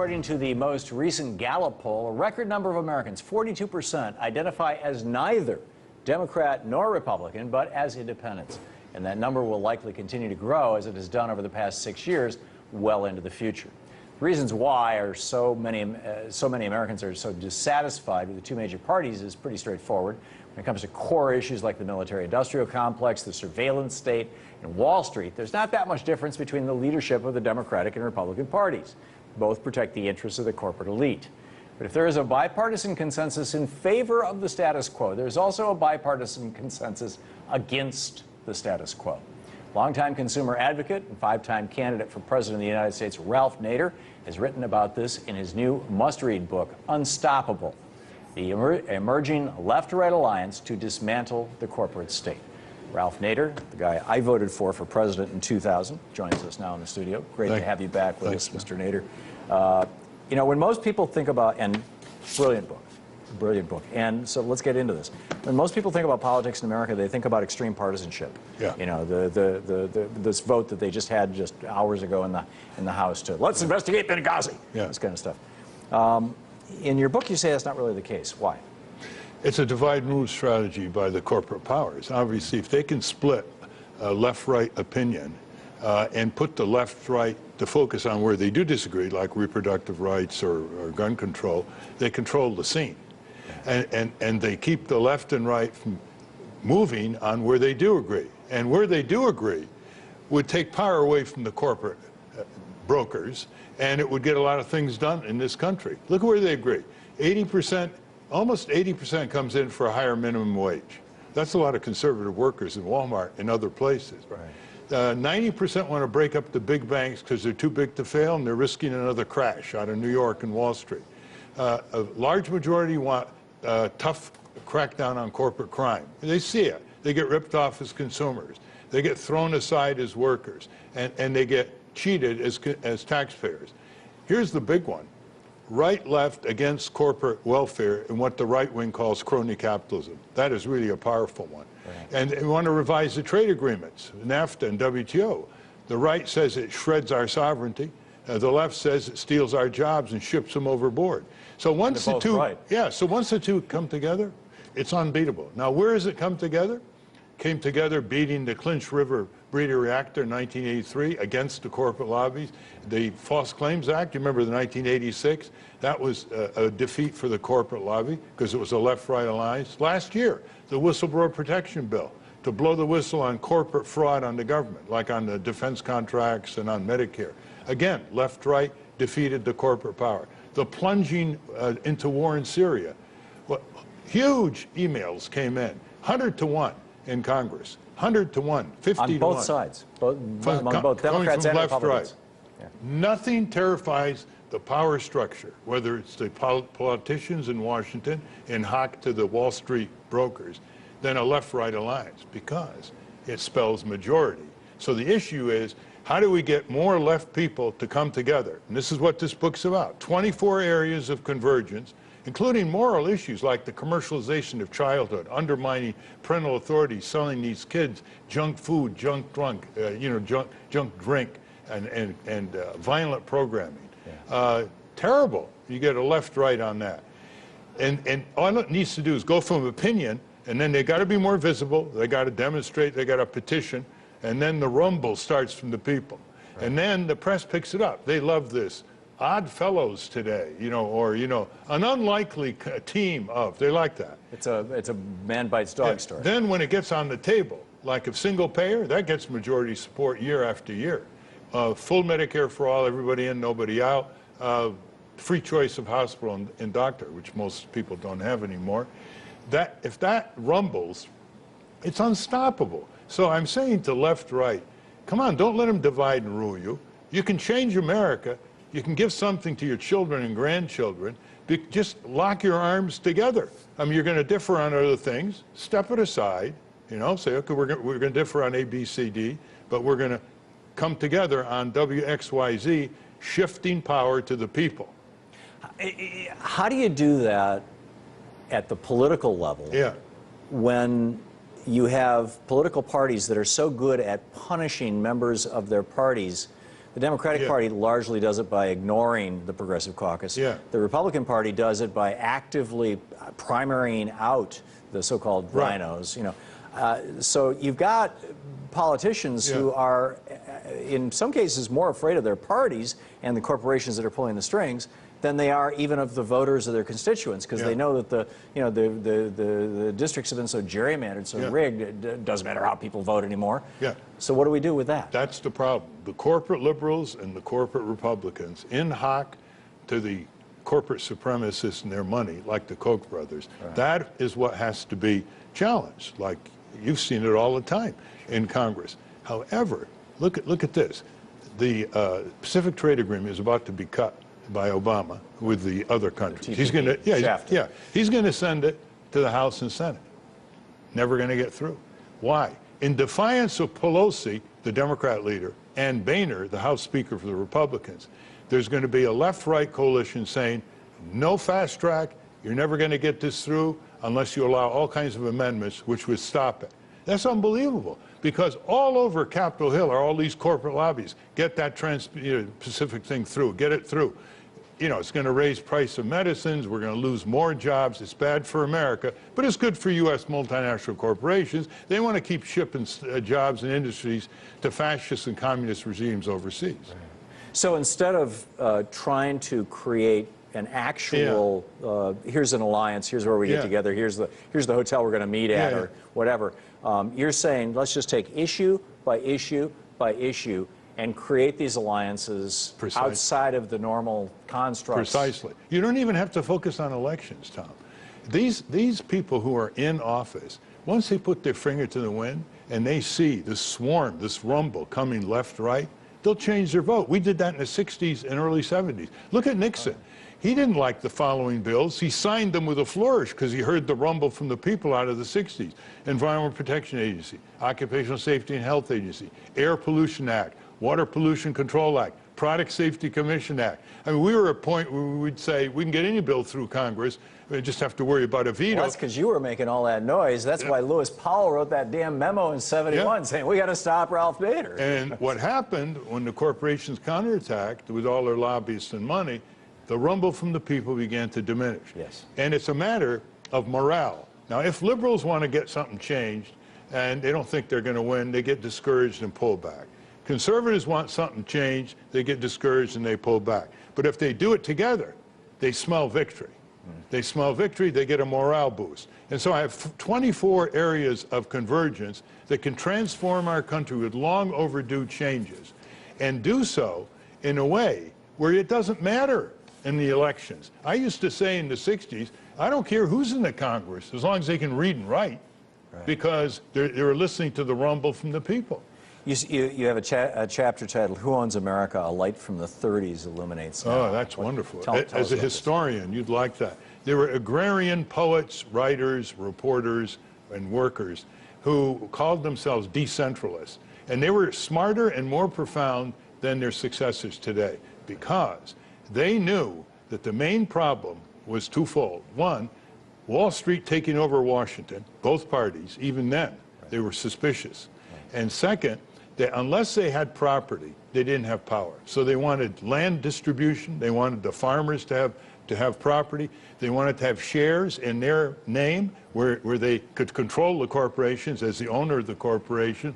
according to the most recent Gallup poll, a record number of Americans, 42%, identify as neither Democrat nor Republican, but as independents. And that number will likely continue to grow as it has done over the past 6 years, well into the future. Reasons why are so many Americans are so dissatisfied with the two major parties is pretty straightforward. When it comes to core issues like the military-industrial complex, the surveillance state, and Wall Street, there's not that much difference between the leadership of the Democratic and Republican parties. Both protect the interests of the corporate elite. But if there is a bipartisan consensus in favor of the status quo, there's also a bipartisan consensus against the status quo. Longtime consumer advocate and five-time candidate for President of the United States, Ralph Nader, has written about this in his new must-read book, Unstoppable: The Emerging Left-Right Alliance to Dismantle the Corporate State. Ralph Nader, the guy I voted for president in 2000, joins us now in the studio. Great to have you back with us, Mr. Nader. You know, when most people think about, and brilliant book, and so let's get into this. When most people think about politics in America, they think about extreme partisanship. Yeah. You know, this vote that they just had just hours ago in the House to let's investigate Benghazi. Yeah. This kind of stuff. In your book, you say that's not really the case. Why? It's a divide and rule strategy by the corporate powers. Obviously, if they can split left-right opinion and put the left-right to focus on where they do disagree, like reproductive rights or gun control, they control the scene. And they keep the left and right from moving on where they do agree. And where they do agree would take power away from the corporate brokers, and it would get a lot of things done in this country. Look where they agree. 80%, almost 80% comes in for a higher minimum wage. That's a lot of conservative workers in Walmart and other places. Right. 90% want to break up the big banks because they're too big to fail and they're risking another crash out of New York and Wall Street. A large majority want tough crackdown on corporate crime. They see it. They get ripped off as consumers. They get thrown aside as workers. And they get cheated as taxpayers. Here's the big one. Right-left against corporate welfare and what the right wing calls crony capitalism. That is really a powerful one. Right. And they want to revise the trade agreements, NAFTA and WTO. The right says it shreds our sovereignty. The left says it steals our jobs and ships them overboard. So once the two, so once the two come together, it's unbeatable. Now, where does it come together? Came together beating the Clinch River breeder reactor in 1983 against the corporate lobbies. The False Claims Act, you remember the 1986? That was a defeat for the corporate lobby because it was a left-right alliance. Last year, the Whistleblower Protection Bill to blow the whistle on corporate fraud on the government, like on the defense contracts and on Medicare. Again, left-right defeated the corporate power. The plunging into war in Syria. Well, huge emails came in, 100 to 1 in Congress. 100 to 1, 50 on to 1. On both sides, among both Democrats and Republicans. Right. Yeah. Nothing terrifies the power structure, whether it's the politicians in Washington and hock to the Wall Street brokers, than a left-right alliance, because it spells majority. So the issue is, how do we get more left people to come together? And this is what this book's about. 24 areas of convergence, including moral issues like the commercialization of childhood, undermining parental authority, selling these kids junk food, junk drink, and violent programming. Yeah. Terrible. You get a left-right on that. And all it needs to do is go from opinion, and then they got to be more visible, they got to demonstrate, they got to petition, and then the rumble starts from the people. Right. And then the press picks it up. They love this. Odd fellows today, or an unlikely team of. They like that. It's a man bites dog story. Then when it gets on the table, like a single payer, that gets majority support year after year. Full Medicare for all, everybody in, nobody out. Free choice of hospital and doctor, which most people don't have anymore. If that rumbles, it's unstoppable. So I'm saying to left, right, come on, don't let them divide and rule you. You can change America. You can give something to your children and grandchildren. Just lock your arms together. I mean, you're going to differ on other things. Step it aside. Say, okay, we're going to differ on A, B, C, D, but we're going to come together on W, X, Y, Z, shifting power to the people. How do you do that at the political level? Yeah. When you have political parties that are so good at punishing members of their parties The Democratic Party largely does it by ignoring the Progressive Caucus. Yeah. The Republican Party does it by actively primarying out the so-called rhinos. You know, so you've got politicians who are, in some cases, more afraid of their parties and the corporations that are pulling the strings than they are even of the voters of their constituents, because they know that the districts have been so gerrymandered, so rigged, it doesn't matter how people vote anymore. So what do we do with that? That's the problem. The corporate liberals and the corporate Republicans, in hoc to the corporate supremacists and their money, like the Koch brothers, that is what has to be challenged. Like, you've seen it all the time in Congress. However, look at this. The Pacific Trade Agreement is about to be cut by Obama with the other countries. He's going to, he's going to send it to the House and Senate. Never going to get through. Why? In defiance of Pelosi, the Democrat leader, and Boehner, the House Speaker for the Republicans, there's going to be a left-right coalition saying, no fast track, you're never going to get this through unless you allow all kinds of amendments which would stop it. That's unbelievable, because all over Capitol Hill are all these corporate lobbies. Get that Trans-Pacific thing through, get it through. You know, it's going to raise price of medicines, we're going to lose more jobs, it's bad for America, but it's good for U.S. multinational corporations. They want to keep shipping jobs and industries to fascist and communist regimes overseas. So instead of trying to create an actual, here's an alliance, here's where we get together, here's the hotel we're going to meet at, or whatever, you're saying let's just take issue by issue by issue and create these alliances outside of the normal constructs. Precisely. You don't even have to focus on elections, Thom. These people who are in office, once they put their finger to the wind and they see this swarm, this rumble coming left, right, they'll change their vote. We did that in the 60s and early 70s. Look at Nixon. He didn't like the following bills. He signed them with a flourish because he heard the rumble from the people out of the 60s. Environmental Protection Agency, Occupational Safety and Health Agency, Air Pollution Act, Water Pollution Control Act, Product Safety Commission Act. I mean, we were at a point where we would say we can get any bill through Congress, we just have to worry about a veto. Well, that's because you were making all that noise. That's why Lewis Powell wrote that damn memo in '71 saying we got to stop Ralph Nader. And what happened when the corporations counterattacked with all their lobbyists and money, the rumble from the people began to diminish. And it's a matter of morale. Now, if liberals want to get something changed and they don't think they're going to win, they get discouraged and pull back. Conservatives want something changed, they get discouraged and they pull back. But if they do it together, they smell victory. They smell victory, they get a morale boost. And so I have 24 areas of convergence that can transform our country with long overdue changes, and do so in a way where it doesn't matter in the elections. I used to say in the 60s, I don't care who's in the Congress, as long as they can read and write, because they're listening to the rumble from the people. You have a chapter titled, Who Owns America? A Light from the 30s Illuminates Now. Oh, that's wonderful. As a historian, you'd like that. There were agrarian poets, writers, reporters, and workers who called themselves decentralists. And they were smarter and more profound than their successors today, because they knew that the main problem was twofold. One, Wall Street taking over Washington, both parties, even then, they were suspicious. And second, that unless they had property, they didn't have power. So they wanted land distribution, they wanted the farmers to have property, they wanted to have shares in their name where they could control the corporations as the owner of the corporation.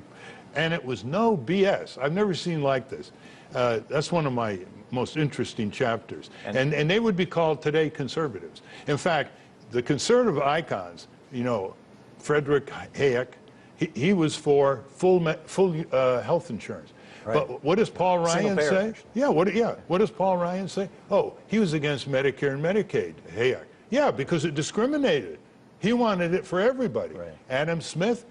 And it was no BS. I've never seen like this. That's one of my most interesting chapters. And they would be called today conservatives. In fact, the conservative icons, you know, Frederick Hayek, he was for full health insurance. But what does Paul Ryan say? What does Paul Ryan say? Oh, he was against Medicare and Medicaid, Hayek. Yeah, because it discriminated. He wanted it for everybody. Adam Smith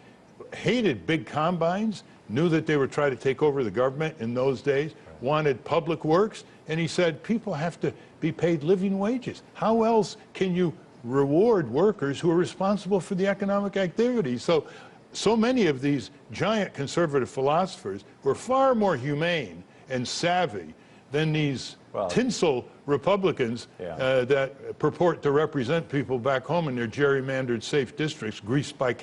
hated big combines, knew that they were trying to take over the government in those days, wanted public works, and he said people have to be paid living wages. How else can you reward workers who are responsible for the economic activity? So many of these giant conservative philosophers were far more humane and savvy than these tinsel Republicans that purport to represent people back home in their gerrymandered safe districts greased by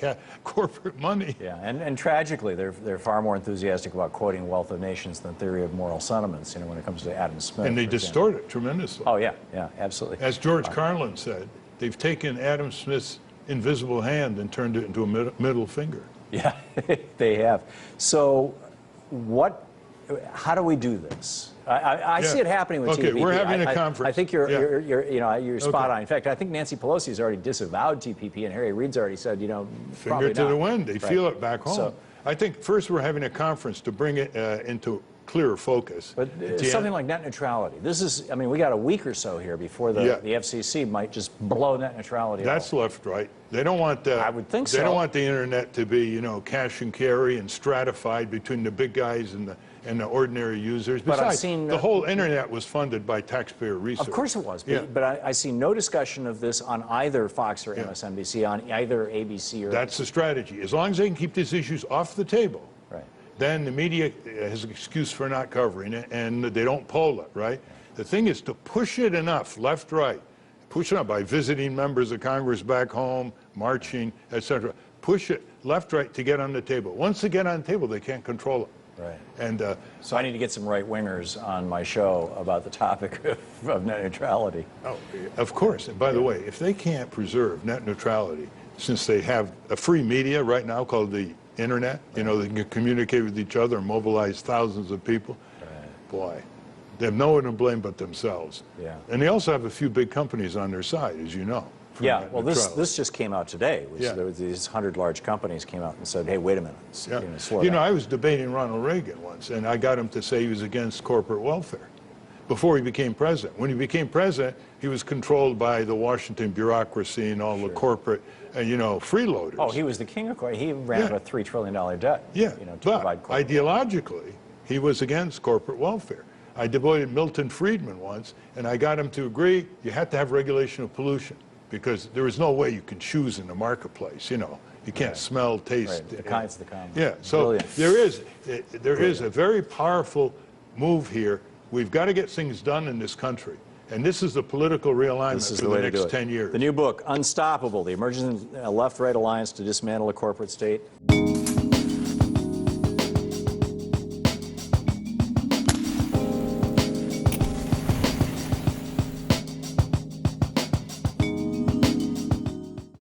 corporate money. Yeah, and tragically, they're far more enthusiastic about quoting Wealth of Nations than Theory of Moral Sentiments, you know, when it comes to Adam Smith. And they distort it tremendously. Oh, yeah, yeah, absolutely. As George Carlin said, they've taken Adam Smith's invisible hand and turned it into a middle finger. Yeah, they have. So how do we do this? I see it happening with TPP. Okay, we're having a conference. I think you're spot on. In fact, I think Nancy Pelosi has already disavowed TPP, and Harry Reid's already said, you know, finger to the wind. They feel it back home. So, I think first we're having a conference to bring it into clearer focus. But something like net neutrality. This is, I mean, we got a week or so here before the FCC might just blow net neutrality That's off. left, right. They don't want I would think They don't want the internet to be, you know, cash and carry and stratified between the big guys and the ordinary users. Besides, but I've seen, the whole internet was funded by taxpayer research. Of course it was, but I see no discussion of this on either Fox or MSNBC, on either ABC or... That's the strategy. As long as they can keep these issues off the table, then the media has an excuse for not covering it, and they don't poll it, right? The thing is to push it enough, left, right, push it up by visiting members of Congress back home, marching, etc. Push it left, right to get on the table. Once they get on the table, they can't control it. Right. And so I need to get some right-wingers on my show about the topic of net neutrality. Oh, of course. And by the way, if they can't preserve net neutrality, since they have a free media right now called the internet, you know, they can communicate with each other and mobilize thousands of people, boy, they have no one to blame but themselves. Yeah. And they also have a few big companies on their side, as you know. Yeah, well, this just came out today. There was these 100 large companies came out and said, hey, wait a minute. Slow down. I was debating Ronald Reagan once, and I got him to say he was against corporate welfare before he became president. When he became president, he was controlled by the Washington bureaucracy and all the corporate, freeloaders. Oh, he was the king of corporate. He ran a $3 trillion debt. Yeah, to but provide ideologically, he was against corporate welfare. I debated Milton Friedman once, and I got him to agree you had to have regulation of pollution, because there is no way you can choose in the marketplace. You can't smell, taste. Right. It's the common. Yeah, so there is a very powerful move here. We've got to get things done in this country. And this is the political realignment for the next 10 years. The new book, Unstoppable, The Emerging Left-Right Alliance to Dismantle a Corporate State.